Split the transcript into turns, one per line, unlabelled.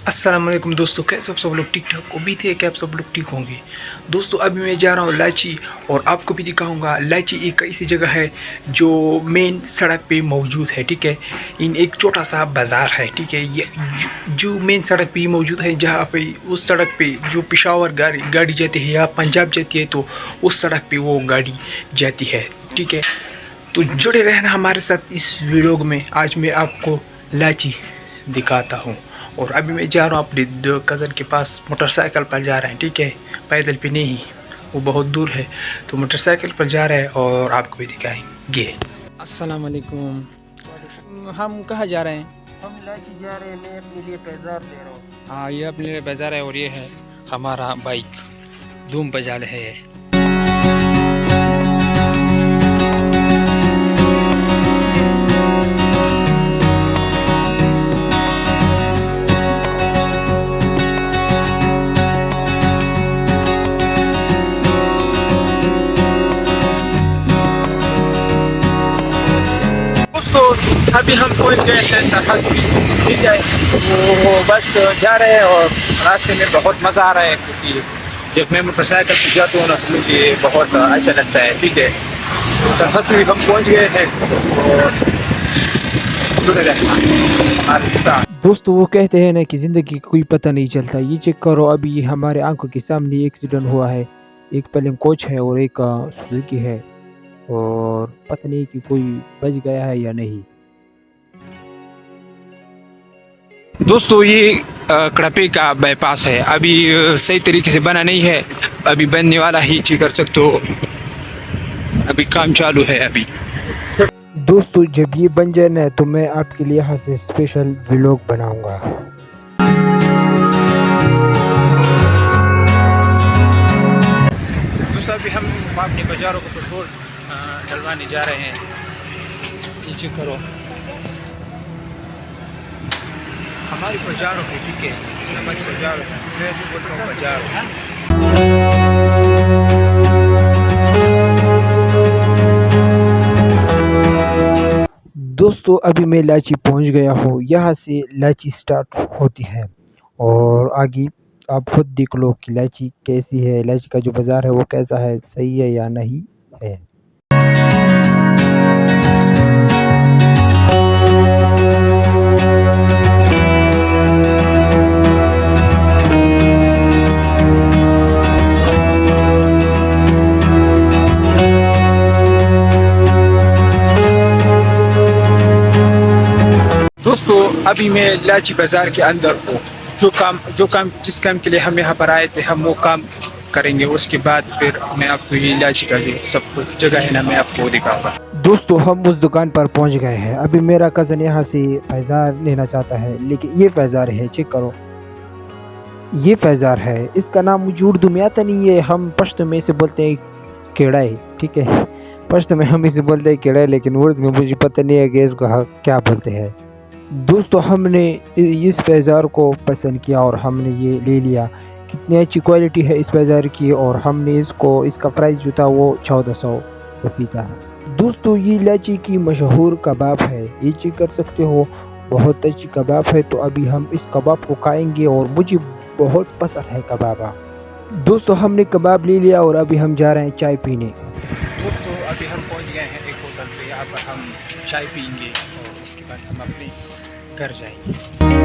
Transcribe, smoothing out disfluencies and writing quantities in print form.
अस्सलाम वालेकुम दोस्तों, कैसे आप सब लोग ठीक ठाक उम्मीद है कि आप सब लोग ठीक होंगे। दोस्तों अभी मैं जा रहा हूँ लाची और आपको भी दिखाऊंगा। लाची एक ऐसी जगह है जो मेन सड़क पे मौजूद है, ठीक है। इन एक छोटा सा बाज़ार है, ठीक है। ये जो मेन सड़क पे मौजूद है, जहाँ पे उस सड़क पे जो पेशावर गाड़ी जाती है या पंजाब जाती है, तो उस सड़क पे वो गाड़ी जाती है, ठीक है। तो जुड़े रहना हमारे साथ इस वीडियो में। आज मैं आपको लाची दिखाता हूँ। और अभी मैं जा रहा हूँ अपने दो कज़न के पास, मोटरसाइकिल पर जा रहे हैं, ठीक है। पैदल पे नहीं, वो बहुत दूर है, तो मोटरसाइकिल पर जा रहे हैं और आपको भी दिखाएंगे। अस्सलाम वालेकुम। हम कहाँ जा रहे हैं?
हम लाची जा रहे हैं। मैं अपने लिए पैजार ले रहा हूँ।
हाँ, ये अपने लिए बाजार है और ये है हमारा बाइक धूम बजाल है। दोस्तों अभी हम पहुंच गए हैं तहसील, ठीक है। वो बस जा रहे हैं और रास्ते में बहुत मज़ा आ रहा है, क्योंकि जब मैं मोटरसाइकिल पर जाता हूँ ना तो मुझे बहुत अच्छा लगता है, ठीक है। तो तहसील हम पहुंच गए हैं और जुड़े रहना हमारे साथ। दोस्तों वो कहते हैं ना कि ज़िंदगी का कोई पता नहीं चलता। ये चेक करो, अभी हमारे आंखों के सामने एक्सीडेंट हुआ है। एक पलंग कोच है और एक सुजुकी है, और पता नहीं कि कोई बच गया है या नहीं। दोस्तों ये कड़पे का बाईपास है, अभी सही तरीके से बना नहीं है, अभी बनने वाला ही, चेक कर सकते हो, अभी काम चालू है अभी। दोस्तों जब ये बन जाए ना तो मैं आपके लिए यहाँ से स्पेशल व्लॉग बनाऊंगा। दोस्तों अभी हम अपने बाजारों को पेट्रोल डलवाने जा रहे हैं। ये चेक करो, हमारी बाजारों है, ठीक है। हमारी बाजारों है, मैं ऐसे बोलता हूँ बाजार। दोस्तों अभी मैं लाची पहुंच गया हूँ। यहाँ से लाची स्टार्ट होती है और आगे आप खुद देख लो कि लाची कैसी है, लाची का जो बाज़ार है वो कैसा है, सही है या नहीं है। दोस्तों अभी मैं लाची बाज़ार के अंदर हूँ। जिस काम के लिए हम यहाँ पर आए थे, हम वो काम करेंगे। उसके बाद फिर मैं आपको ये लाची का जो सब कुछ जगह है ना, मैं आपको दिखाऊंगा। दोस्तों हम उस दुकान पर पहुँच गए हैं। अभी मेरा कज़न यहाँ से बाज़ार लेना चाहता है, लेकिन ये बाज़ार है, चेक करो, ये बाज़ार है। इसका नाम मुझे उर्दू में आता नहीं है, हम पश्तो में इसे बोलते हैं केड़ाई, ठीक है। पश्तो में हम इसे बोलते हैं केड़ाई, लेकिन उर्दू में मुझे पता नहीं है कि इसको क्या बोलते हैं। दोस्तों हमने इस बाज़ार को पसंद किया और हमने ये ले लिया। कितनी अच्छी क्वालिटी है इस बाज़ार की, और हमने इसका प्राइस जो था वो 1400 रुपये था। दोस्तों ये इलायची की मशहूर कबाब है, ये चेक कर सकते हो, बहुत अच्छी कबाब है। तो अभी हम इस कबाब को खाएंगे और मुझे बहुत पसंद है कबाब। दोस्तों हमने कबाब ले लिया और अभी हम जा रहे हैं चाय पीने। दोस्तों अभी हम पहुंच गए हैं एक होटल पे, यहाँ पर हम चाय पीएंगे और उसके बाद हम अपने घर जाएंगे।